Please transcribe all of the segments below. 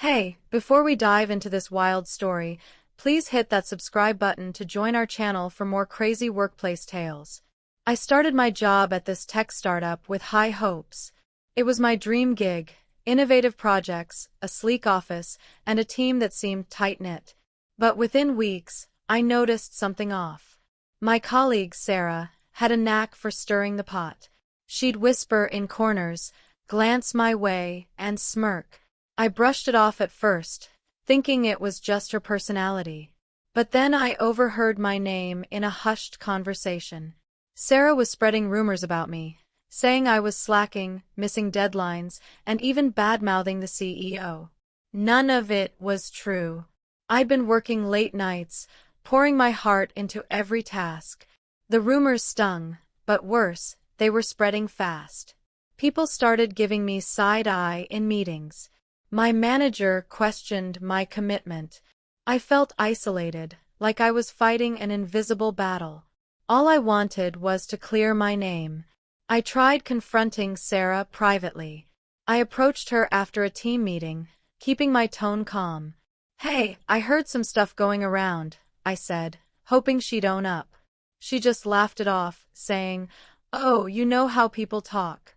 Hey, before we dive into this wild story, please hit that subscribe button to join our channel for more crazy workplace tales. I started my job at this tech startup with high hopes. It was my dream gig, innovative projects, a sleek office, and a team that seemed tight-knit. But within weeks, I noticed something off. My colleague, Sarah, had a knack for stirring the pot. She'd whisper in corners, glance my way, and smirk. I brushed it off at first, thinking it was just her personality. But then I overheard my name in a hushed conversation. Sarah was spreading rumors about me, saying I was slacking, missing deadlines, and even bad-mouthing the CEO. None of it was true. I'd been working late nights, pouring my heart into every task. The rumors stung, but worse, they were spreading fast. People started giving me side-eye in meetings. My manager questioned my commitment. I felt isolated, like I was fighting an invisible battle. All I wanted was to clear my name. I tried confronting Sarah privately. I approached her after a team meeting, keeping my tone calm. "Hey, I heard some stuff going around," I said, hoping she'd own up. She just laughed it off, saying, "Oh, you know how people talk."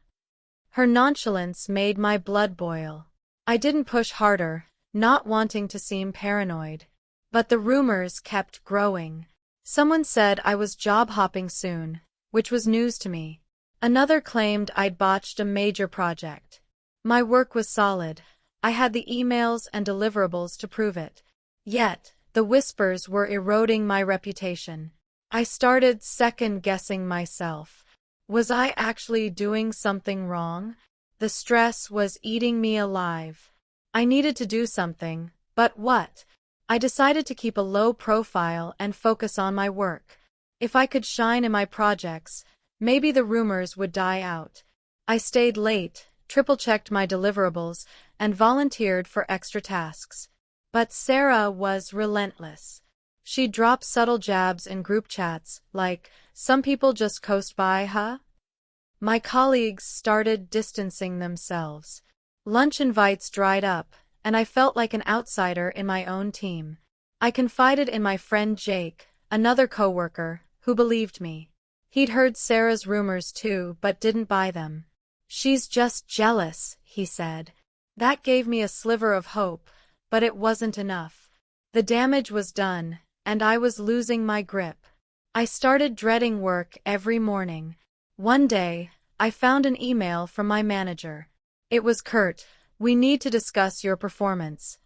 Her nonchalance made my blood boil. I didn't push harder, not wanting to seem paranoid. But the rumors kept growing. Someone said I was job hopping soon, which was news to me. Another claimed I'd botched a major project. My work was solid. I had the emails and deliverables to prove it. Yet, the whispers were eroding my reputation. I started second-guessing myself. Was I actually doing something wrong? The stress was eating me alive. I needed to do something, but what? I decided to keep a low profile and focus on my work. If I could shine in my projects, maybe the rumors would die out. I stayed late, triple-checked my deliverables, and volunteered for extra tasks. But Sarah was relentless. She'd drop subtle jabs in group chats, like, "Some people just coast by, huh?" My colleagues started distancing themselves. Lunch invites dried up, and I felt like an outsider in my own team. I confided in my friend Jake, another coworker, who believed me. He'd heard Sarah's rumors too, but didn't buy them. "She's just jealous," he said. That gave me a sliver of hope, but it wasn't enough. The damage was done, and I was losing my grip. I started dreading work every morning. One day, I found an email from my manager. It was curt: "We need to discuss your performance."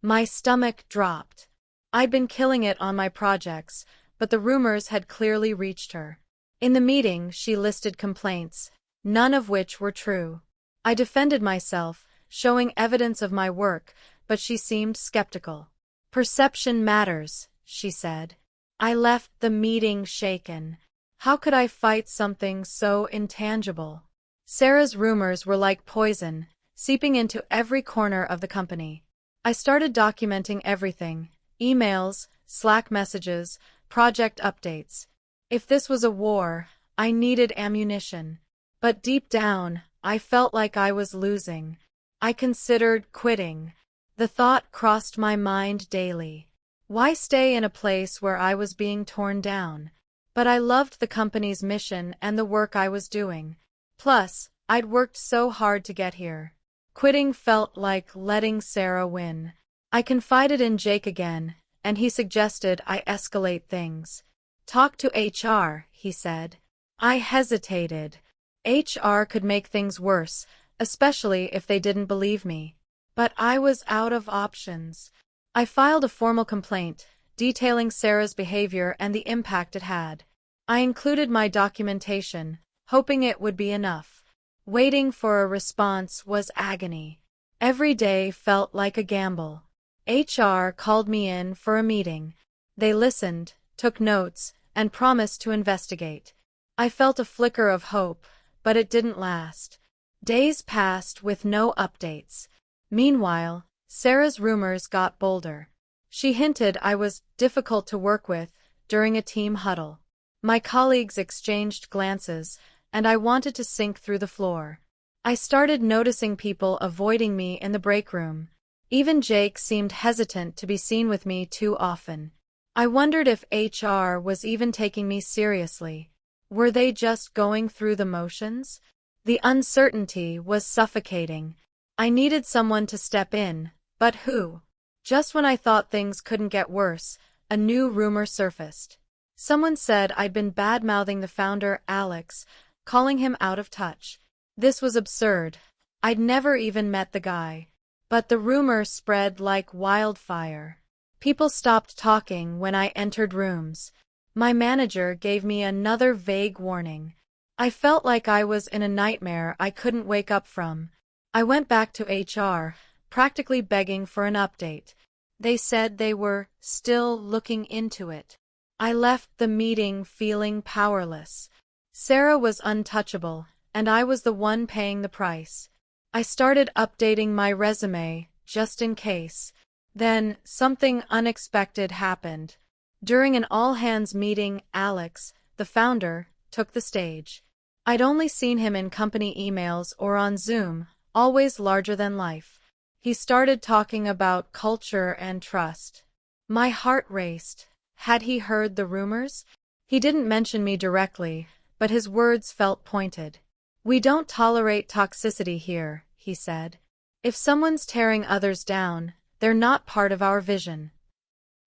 My stomach dropped. I'd been killing it on my projects, but the rumors had clearly reached her. In the meeting, she listed complaints, none of which were true. I defended myself, showing evidence of my work, but she seemed skeptical. "Perception matters," she said. I left the meeting shaken. How could I fight something so intangible? Sarah's rumors were like poison, seeping into every corner of the company. I started documenting everything: emails, Slack messages, project updates. If this was a war, I needed ammunition. But deep down, I felt like I was losing. I considered quitting. The thought crossed my mind daily. Why stay in a place where I was being torn down? But I loved the company's mission and the work I was doing. Plus, I'd worked so hard to get here. Quitting felt like letting Sarah win. I confided in Jake again, and he suggested I escalate things. "Talk to HR," he said. I hesitated. HR could make things worse, especially if they didn't believe me. But I was out of options. I filed a formal complaint, detailing Sarah's behavior and the impact it had. I included my documentation, hoping it would be enough. Waiting for a response was agony. Every day felt like a gamble. HR called me in for a meeting. They listened, took notes, and promised to investigate. I felt a flicker of hope, but it didn't last. Days passed with no updates. Meanwhile, Sarah's rumors got bolder. She hinted I was difficult to work with during a team huddle. My colleagues exchanged glances, and I wanted to sink through the floor. I started noticing people avoiding me in the break room. Even Jake seemed hesitant to be seen with me too often. I wondered if HR was even taking me seriously. Were they just going through the motions? The uncertainty was suffocating. I needed someone to step in, but who? Just when I thought things couldn't get worse, a new rumor surfaced. Someone said I'd been bad-mouthing the founder, Alex, calling him out of touch. This was absurd. I'd never even met the guy. But the rumor spread like wildfire. People stopped talking when I entered rooms. My manager gave me another vague warning. I felt like I was in a nightmare I couldn't wake up from. I went back to HR, practically begging for an update. They said they were still looking into it. I left the meeting feeling powerless. Sarah was untouchable, and I was the one paying the price. I started updating my resume, just in case. Then, something unexpected happened. During an all-hands meeting, Alex, the founder, took the stage. I'd only seen him in company emails or on Zoom, always larger than life. He started talking about culture and trust. My heart raced. Had he heard the rumors? He didn't mention me directly, but his words felt pointed. "We don't tolerate toxicity here," he said. "If someone's tearing others down, they're not part of our vision."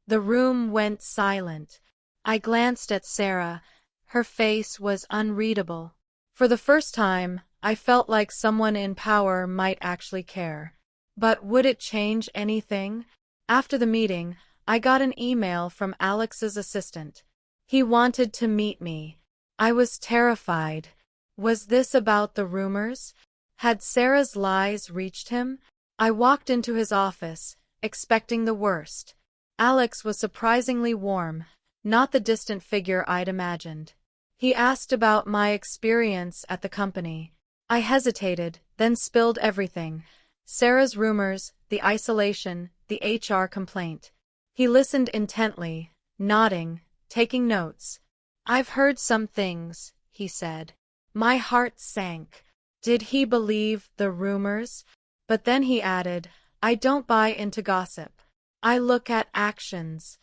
The room went silent. I glanced at Sarah. Her face was unreadable. For the first time, I felt like someone in power might actually care. But would it change anything? After the meeting, I got an email from Alex's assistant. He wanted to meet me. I was terrified. Was this about the rumors? Had Sarah's lies reached him? I walked into his office, expecting the worst. Alex was surprisingly warm, not the distant figure I'd imagined. He asked about my experience at the company. I hesitated, then spilled everything. Sarah's rumors, the isolation, the HR complaint. He listened intently, nodding, taking notes. "I've heard some things," he said. My heart sank. Did he believe the rumors? But then he added, "I don't buy into gossip. I look at actions."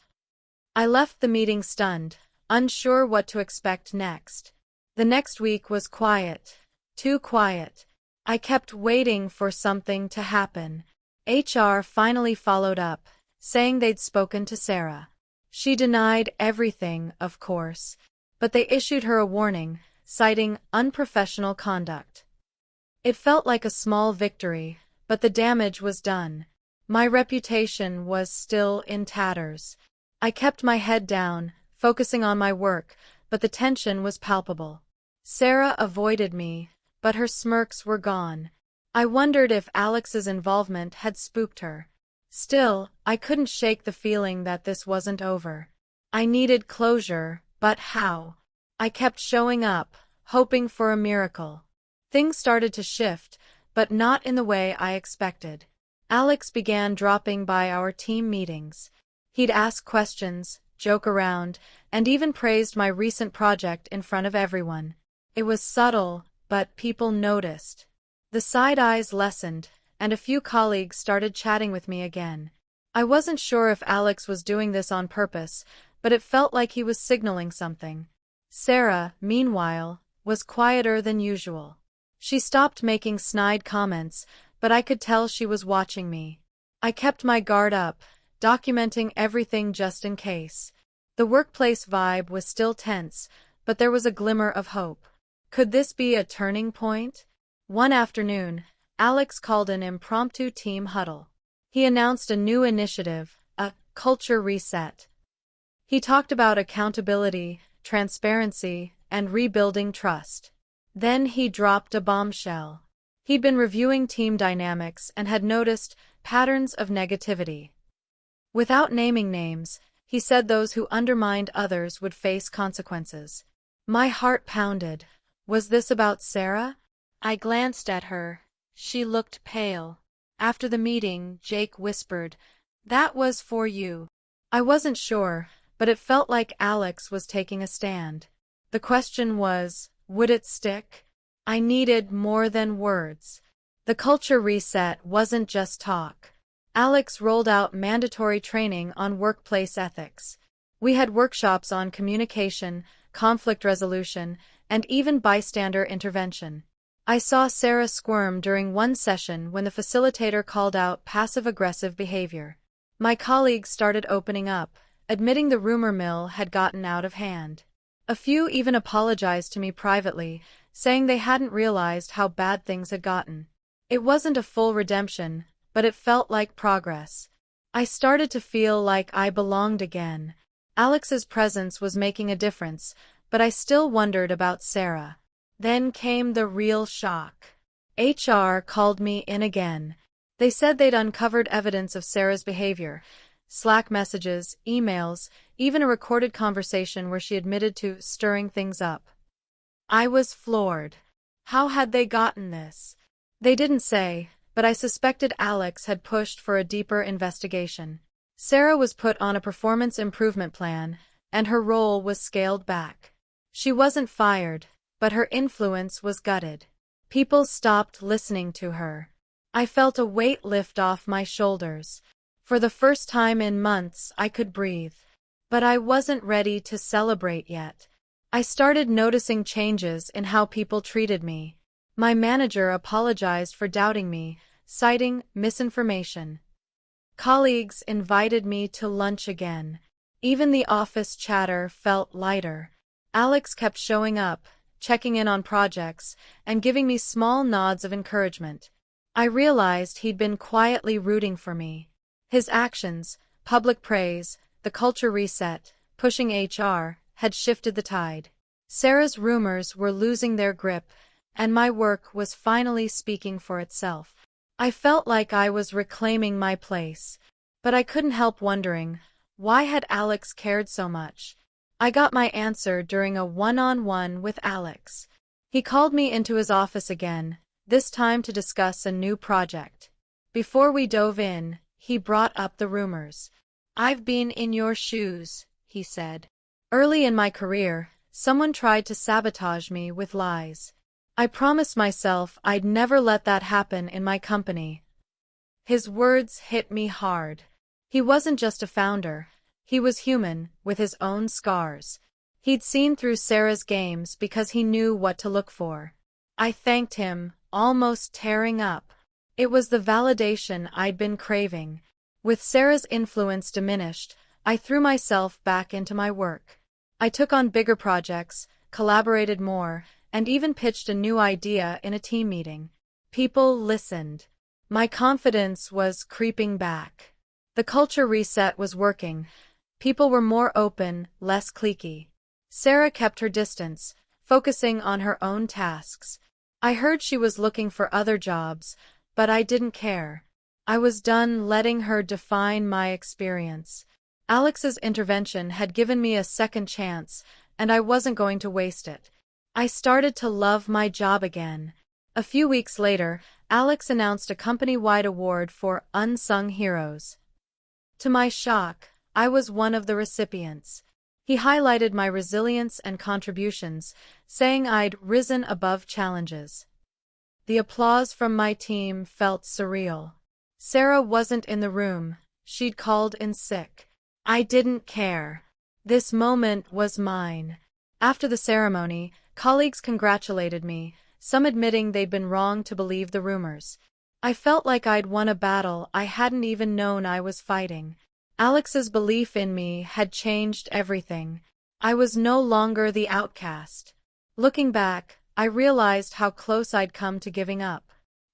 I left the meeting stunned, unsure what to expect next. The next week was quiet. Too quiet. I kept waiting for something to happen. HR finally followed up, saying they'd spoken to Sarah. She denied everything, of course, but they issued her a warning, citing unprofessional conduct. It felt like a small victory, but the damage was done. My reputation was still in tatters. I kept my head down, focusing on my work, but the tension was palpable. Sarah avoided me, but her smirks were gone. I wondered if Alex's involvement had spooked her. Still, I couldn't shake the feeling that this wasn't over. I needed closure, but how? I kept showing up, hoping for a miracle. Things started to shift, but not in the way I expected. Alex began dropping by our team meetings. He'd ask questions, joke around, and even praised my recent project in front of everyone. It was subtle, but people noticed. The side eyes lessened, and a few colleagues started chatting with me again. I wasn't sure if Alex was doing this on purpose, but it felt like he was signaling something. Sarah, meanwhile, was quieter than usual. She stopped making snide comments, but I could tell she was watching me. I kept my guard up, documenting everything just in case. The workplace vibe was still tense, but there was a glimmer of hope. Could this be a turning point? One afternoon, Alex called an impromptu team huddle. He announced a new initiative, a culture reset. He talked about accountability, transparency, and rebuilding trust. Then he dropped a bombshell. He'd been reviewing team dynamics and had noticed patterns of negativity. Without naming names, he said those who undermined others would face consequences. My heart pounded. Was this about Sarah? I glanced at her. She looked pale. After the meeting, Jake whispered, "That was for you." I wasn't sure, but it felt like Alex was taking a stand. The question was, would it stick? I needed more than words. The culture reset wasn't just talk. Alex rolled out mandatory training on workplace ethics. We had workshops on communication, conflict resolution, and even bystander intervention. I saw Sarah squirm during one session when the facilitator called out passive-aggressive behavior. My colleagues started opening up, admitting the rumor mill had gotten out of hand. A few even apologized to me privately, saying they hadn't realized how bad things had gotten. It wasn't a full redemption, but it felt like progress. I started to feel like I belonged again. Alex's presence was making a difference, but I still wondered about Sarah. Then came the real shock. HR called me in again. They said they'd uncovered evidence of Sarah's behavior. Slack messages, emails, even a recorded conversation where she admitted to stirring things up. I was floored. How had they gotten this? They didn't say, but I suspected Alex had pushed for a deeper investigation. Sarah was put on a performance improvement plan, and her role was scaled back. She wasn't fired, but her influence was gutted. People stopped listening to her. I felt a weight lift off my shoulders. For the first time in months, I could breathe. But I wasn't ready to celebrate yet. I started noticing changes in how people treated me. My manager apologized for doubting me, citing misinformation. Colleagues invited me to lunch again. Even the office chatter felt lighter. Alex kept showing up, checking in on projects, and giving me small nods of encouragement. I realized he'd been quietly rooting for me. His actions, public praise, the culture reset, pushing HR, had shifted the tide. Sarah's rumors were losing their grip, and my work was finally speaking for itself. I felt like I was reclaiming my place, but I couldn't help wondering, why had Alex cared so much? I got my answer during a one-on-one with Alex. He called me into his office again, this time to discuss a new project. Before we dove in, he brought up the rumors. "I've been in your shoes," he said. "Early in my career, someone tried to sabotage me with lies. I promised myself I'd never let that happen in my company." His words hit me hard. He wasn't just a founder. He was human, with his own scars. He'd seen through Sarah's games because he knew what to look for. I thanked him, almost tearing up. It was the validation I'd been craving. With Sarah's influence diminished, I threw myself back into my work. I took on bigger projects, collaborated more, and even pitched a new idea in a team meeting. People listened. My confidence was creeping back. The culture reset was working. People were more open, less cliquey. Sarah kept her distance, focusing on her own tasks. I heard she was looking for other jobs, but I didn't care. I was done letting her define my experience. Alex's intervention had given me a second chance, and I wasn't going to waste it. I started to love my job again. A few weeks later, Alex announced a company-wide award for Unsung Heroes. To my shock, I was one of the recipients. He highlighted my resilience and contributions, saying I'd risen above challenges. The applause from my team felt surreal. Sarah wasn't in the room. She'd called in sick. I didn't care. This moment was mine. After the ceremony, colleagues congratulated me, some admitting they'd been wrong to believe the rumors. I felt like I'd won a battle I hadn't even known I was fighting. Alex's belief in me had changed everything. I was no longer the outcast. Looking back, I realized how close I'd come to giving up.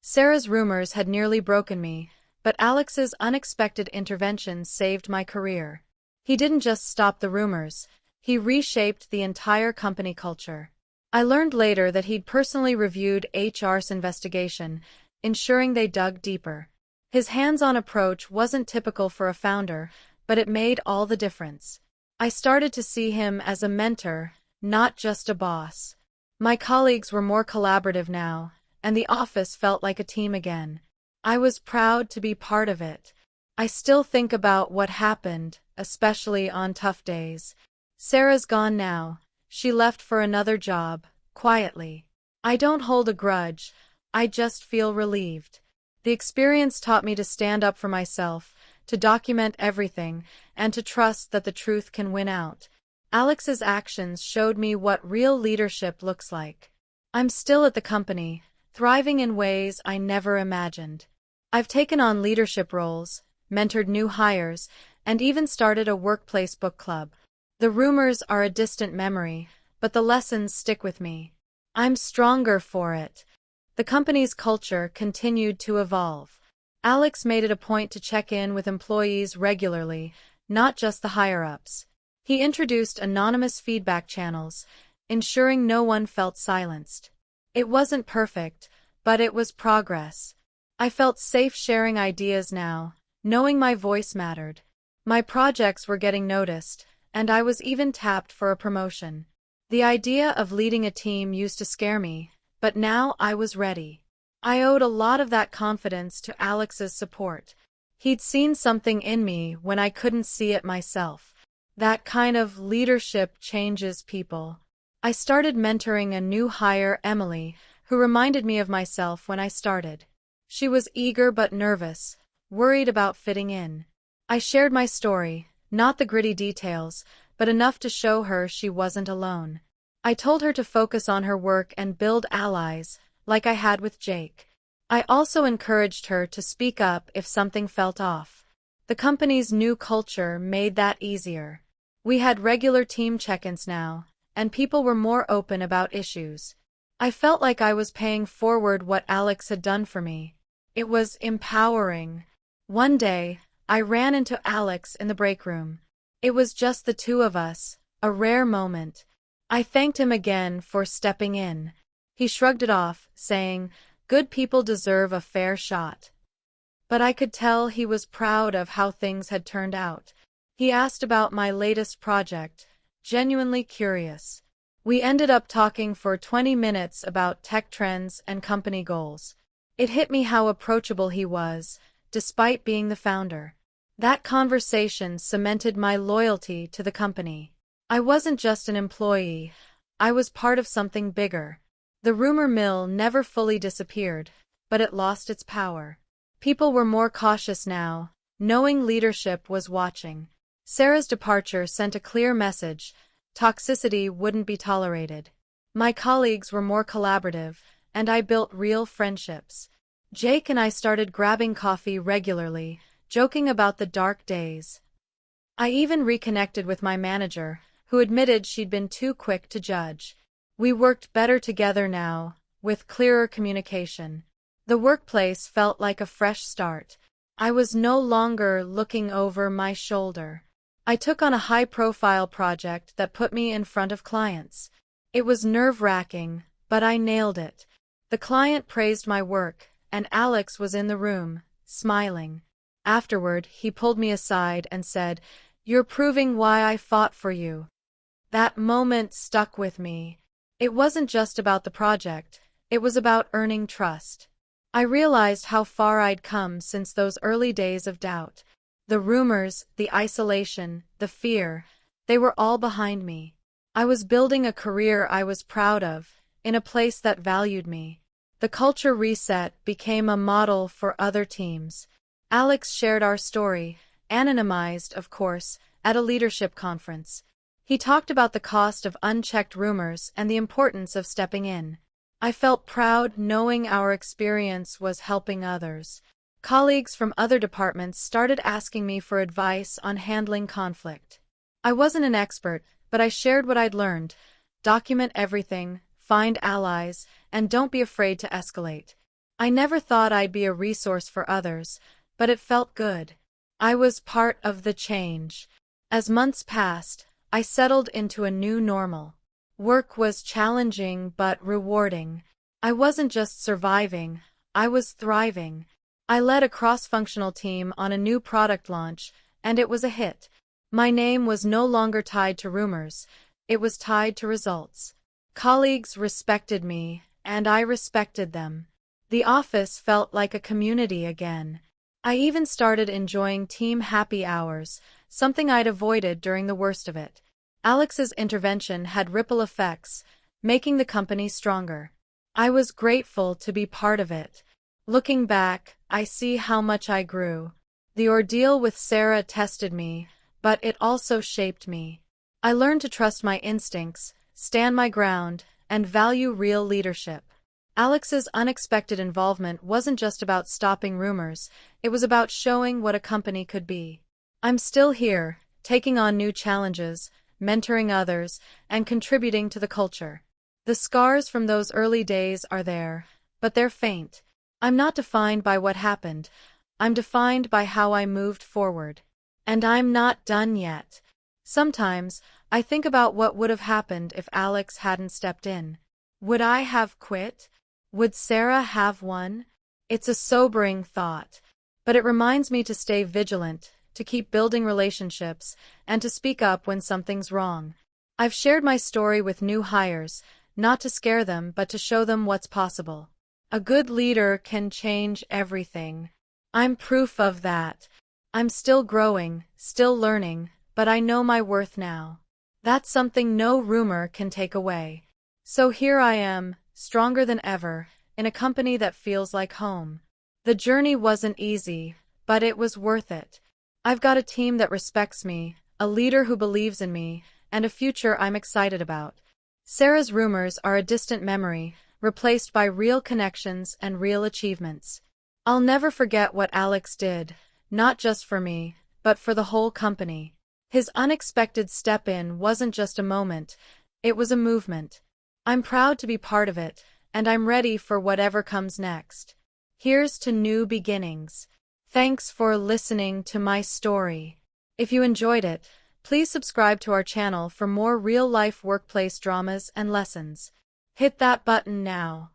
Sarah's rumors had nearly broken me, but Alex's unexpected intervention saved my career. He didn't just stop the rumors, he reshaped the entire company culture. I learned later that he'd personally reviewed HR's investigation, ensuring they dug deeper. His hands-on approach wasn't typical for a founder, but it made all the difference. I started to see him as a mentor, not just a boss. My colleagues were more collaborative now, and the office felt like a team again. I was proud to be part of it. I still think about what happened, especially on tough days. Sarah's gone now. She left for another job, quietly. I don't hold a grudge, I just feel relieved. The experience taught me to stand up for myself, to document everything, and to trust that the truth can win out. Alex's actions showed me what real leadership looks like. I'm still at the company, thriving in ways I never imagined. I've taken on leadership roles, mentored new hires, and even started a workplace book club. The rumors are a distant memory, but the lessons stick with me. I'm stronger for it. The company's culture continued to evolve. Alex made it a point to check in with employees regularly, not just the higher-ups. He introduced anonymous feedback channels, ensuring no one felt silenced. It wasn't perfect, but it was progress. I felt safe sharing ideas now, knowing my voice mattered. My projects were getting noticed, and I was even tapped for a promotion. The idea of leading a team used to scare me, but now I was ready. I owed a lot of that confidence to Alex's support. He'd seen something in me when I couldn't see it myself. That kind of leadership changes people. I started mentoring a new hire, Emily, who reminded me of myself when I started. She was eager but nervous, worried about fitting in. I shared my story, not the gritty details, but enough to show her she wasn't alone. I told her to focus on her work and build allies, like I had with Jake. I also encouraged her to speak up if something felt off. The company's new culture made that easier. We had regular team check-ins now, and people were more open about issues. I felt like I was paying forward what Alex had done for me. It was empowering. One day, I ran into Alex in the break room. It was just the two of us, a rare moment. I thanked him again for stepping in. He shrugged it off, saying, "Good people deserve a fair shot." But I could tell he was proud of how things had turned out. He asked about my latest project, genuinely curious. We ended up talking for 20 minutes about tech trends and company goals. It hit me how approachable he was, despite being the founder. That conversation cemented my loyalty to the company. I wasn't just an employee, I was part of something bigger. The rumor mill never fully disappeared, but it lost its power. People were more cautious now, knowing leadership was watching. Sarah's departure sent a clear message: toxicity wouldn't be tolerated. My colleagues were more collaborative, and I built real friendships. Jake and I started grabbing coffee regularly, joking about the dark days. I even reconnected with my manager, who admitted she'd been too quick to judge. We worked better together now, with clearer communication. The workplace felt like a fresh start. I was no longer looking over my shoulder. I took on a high-profile project that put me in front of clients. It was nerve-wracking, but I nailed it. The client praised my work, and Alex was in the room, smiling. Afterward, he pulled me aside and said, "You're proving why I fought for you." That moment stuck with me. It wasn't just about the project, it was about earning trust. I realized how far I'd come since those early days of doubt. The rumors, the isolation, the fear, they were all behind me. I was building a career I was proud of, in a place that valued me. The culture reset became a model for other teams. Alex shared our story, anonymized, of course, at a leadership conference. He talked about the cost of unchecked rumors and the importance of stepping in. I felt proud knowing our experience was helping others. Colleagues from other departments started asking me for advice on handling conflict. I wasn't an expert, but I shared what I'd learned. Document everything, find allies, and don't be afraid to escalate. I never thought I'd be a resource for others, but it felt good. I was part of the change. As months passed, I settled into a new normal. Work was challenging but rewarding. I wasn't just surviving, I was thriving. I led a cross-functional team on a new product launch, and it was a hit. My name was no longer tied to rumors, it was tied to results. Colleagues respected me, and I respected them. The office felt like a community again. I even started enjoying team happy hours, something I'd avoided during the worst of it. Alex's intervention had ripple effects, making the company stronger. I was grateful to be part of it. Looking back, I see how much I grew. The ordeal with Sarah tested me, but it also shaped me. I learned to trust my instincts, stand my ground, and value real leadership. Alex's unexpected involvement wasn't just about stopping rumors, it was about showing what a company could be. I'm still here, taking on new challenges, mentoring others, and contributing to the culture. The scars from those early days are there, but they're faint. I'm not defined by what happened, I'm defined by how I moved forward. And I'm not done yet. Sometimes, I think about what would have happened if Alex hadn't stepped in. Would I have quit? Would Sarah have won? It's a sobering thought, but it reminds me to stay vigilant, to keep building relationships, and to speak up when something's wrong. I've shared my story with new hires, not to scare them but to show them what's possible. A good leader can change everything. I'm proof of that. I'm still growing, still learning, but I know my worth now. That's something no rumor can take away. So here I am, stronger than ever, in a company that feels like home. The journey wasn't easy, but it was worth it. I've got a team that respects me, a leader who believes in me, and a future I'm excited about. Sarah's rumors are a distant memory, replaced by real connections and real achievements. I'll never forget what Alex did, not just for me, but for the whole company. His unexpected step-in wasn't just a moment, it was a movement. I'm proud to be part of it, and I'm ready for whatever comes next. Here's to new beginnings. Thanks for listening to my story. If you enjoyed it, please subscribe to our channel for more real-life workplace dramas and lessons. Hit that button now.